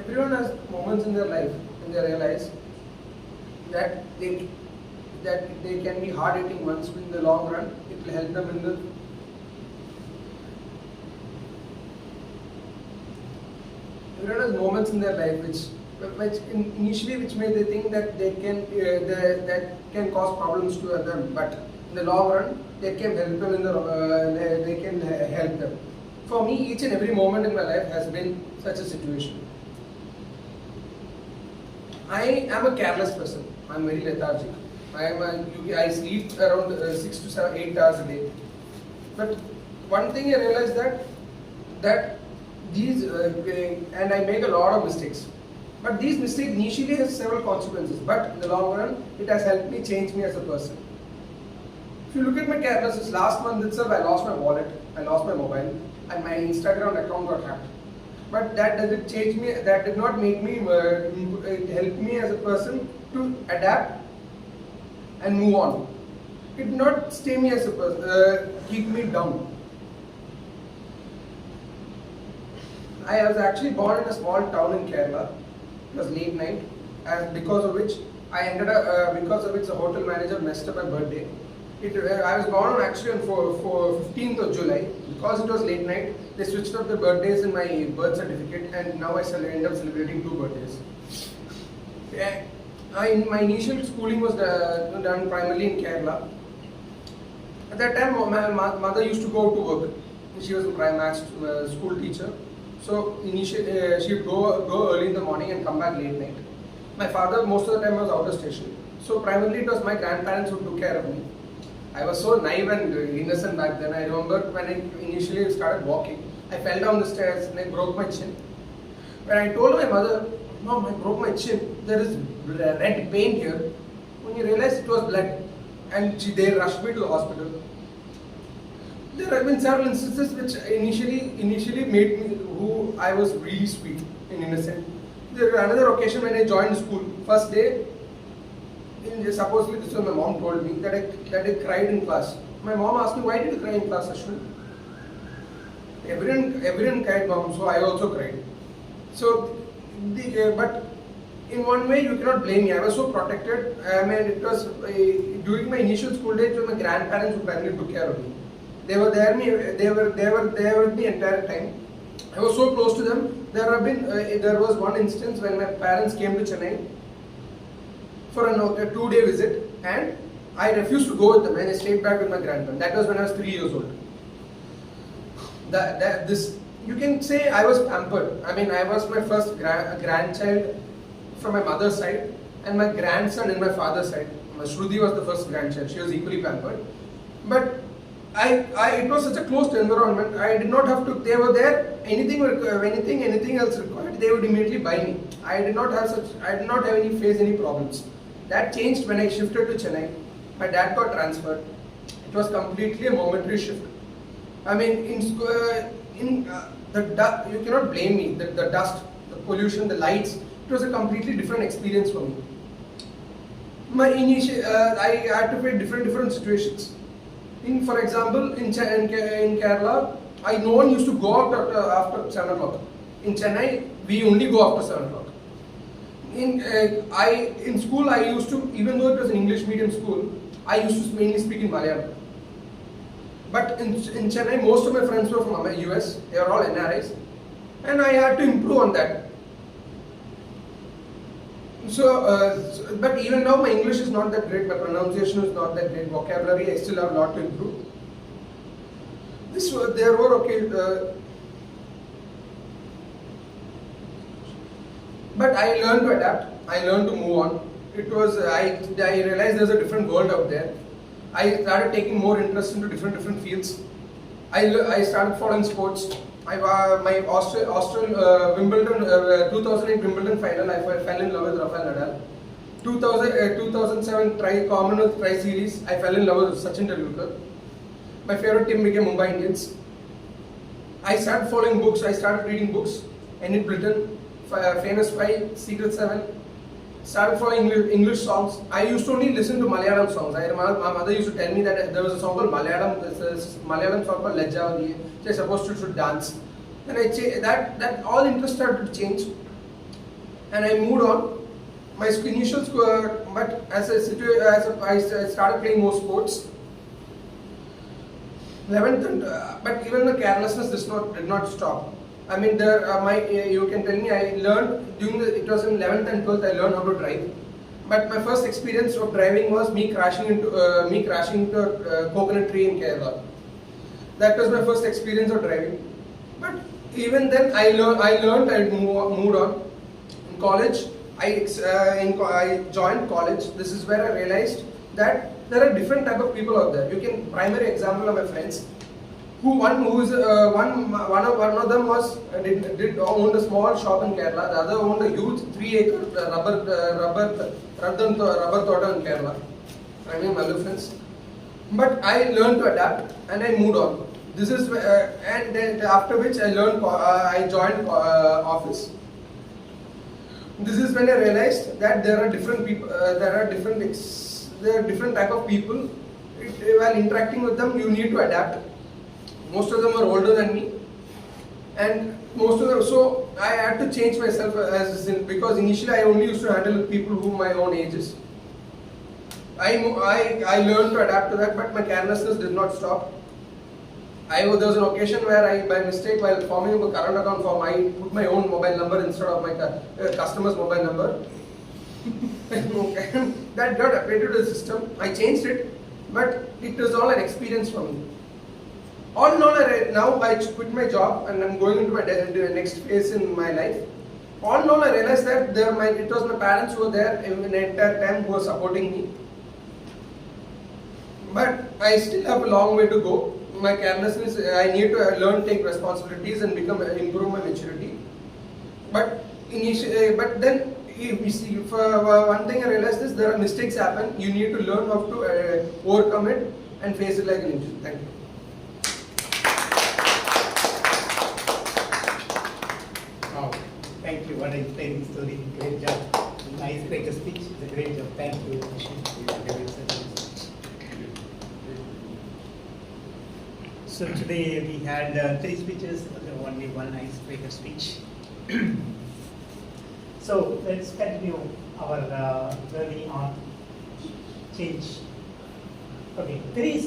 everyone has moments in their life when they realize that they can be hard hitting ones, but in the long run it will help them in the everyone has moments in their life which may they think that they can that can cause problems to them, but in the long run they can help them they can help them. For me, each and every moment in my life has been such a situation. I am a careless person. I am very lethargic. I sleep around 6 to 7, 8 hours a day. But one thing I realized that these and I make a lot of mistakes. But these mistakes initially has several consequences. But in the long run, it has helped me change me as a person. If you look at my carelessness, last month itself I lost my wallet, I lost my mobile, and my Instagram account got hacked. But that didn't change me. That did not make me. It helped me as a person to adapt and move on. It did not stay me as a person, keep me down. I was actually born in a small town in Kerala. It was late night, and because of which the hotel manager messed up my birthday. I was born actually on 15th of July. Because it was late night, they switched up the birthdays in my birth certificate, and now I end up celebrating 2 birthdays. My initial schooling was done primarily in Kerala. At that time, my mother used to go to work. She was a primary school teacher. So initially, she would go early in the morning and come back late night. My father most of the time was out of station. So primarily it was my grandparents who took care of me. I was so naive and innocent back then. I remember when I initially started walking, I fell down the stairs and I broke my chin. When I told my mother, "Mom, I broke my chin. There is red pain here." When you realized it was blood, and they rushed me to the hospital. There have been several instances which initially made me who I was really sweet and innocent. There was another occasion when I joined school. First day, supposedly this was my mom told me that I cried in class. My mom asked me, "Why did you cry in class, Ashwin?" Everyone cried, mom, so I also cried. So, but in one way you cannot blame me. I was so protected. I mean, it was during my initial school days, it was my grandparents who primarily took care of me. They were there with me entire time. I was so close to them. There was one instance when my parents came to Chennai for a 2-day visit, and I refused to go with them, and I stayed back with my grandparents. That was when I was 3 years old. You can say I was pampered. I mean, I was my first grandchild from my mother's side, and my grandson in my father's side. Shruti was the first grandchild. She was equally pampered. But it was such a closed environment. I did not have to. They were there. Anything else required, they would immediately buy me. I did not have face any problems. That changed when I shifted to Chennai. My dad got transferred. It was completely a momentary shift. I mean, you cannot blame me. The dust, the pollution, the lights. It was a completely different experience for me. I had to face different situations. For example, in Kerala, no one used to go out after 7 o'clock. In Chennai, we only go after 7 o'clock. In school, I used to, even though it was an English medium school, I used to mainly speak in Malayalam. But in Chennai, most of my friends were from US. They were all NRIs, and I had to improve on that. But even now my English is not that great, my pronunciation is not that great, vocabulary I still have a lot to improve. But I learned to adapt, I learned to move on. I realized there's a different world out there. I started taking more interest into different fields. I started following sports. My Wimbledon 2008 Wimbledon final, I fell in love with Rafael Nadal. 2007 Commonwealth Tri Series, I fell in love with Sachin Tendulkar. My favorite team became Mumbai Indians. I started following books. I started reading books. Enid Blyton, Famous Five, Secret Seven. Started following English songs. I used to only listen to Malayalam songs. My mother used to tell me that there was a song called Malayalam song called Lajja, which I supposed to dance. And that all interest started to change. and I moved on. My initial school, but I started playing more sports. 11th, but even the carelessness did not stop. I mean, you can tell me, I learned it was in 11th and 12th I learned how to drive. But my first experience of driving was me crashing into a coconut tree in Kerala. That was my first experience of driving. But even then, I learned and moved on. In college, I joined college. This is where I realized that there are different type of people out there. You can primary example of my friends. One of them did owned a small shop in Kerala. The other owned a huge 3-acre rubber tota in Kerala. I mean, my other friends. But I learned to adapt and I moved on. This is and then after which I joined office. This is when I realized that there are different people. There are different type of people. While interacting with them, you need to adapt. Most of them are older than me, and so I had to change myself because initially I only used to handle with people who my own ages. I learned to adapt to that, but my carelessness did not stop. There was an occasion where I, by mistake, while forming a current account form, I put my own mobile number instead of my customer's mobile number. Okay. That got updated to the system. I changed it, but it was all an experience for me. All in all, now I quit my job and I'm going into my next phase in my life. All in all, I realized that it was my parents who were there in the entire time who were supporting me. But I still have a long way to go. My carelessness, I need to learn, take responsibilities, and improve my maturity. But then, you see, for one thing I realized is there are mistakes happen. You need to learn how to overcome it and face it like an engine. Thank you. Wow, thank you. What an inspiring story. Great job. Nice breaker speech. It's a great job. Thank you, Ashwin. So today we had 3 speeches, only one icebreaker speech. So let's continue our journey on change. Okay, 3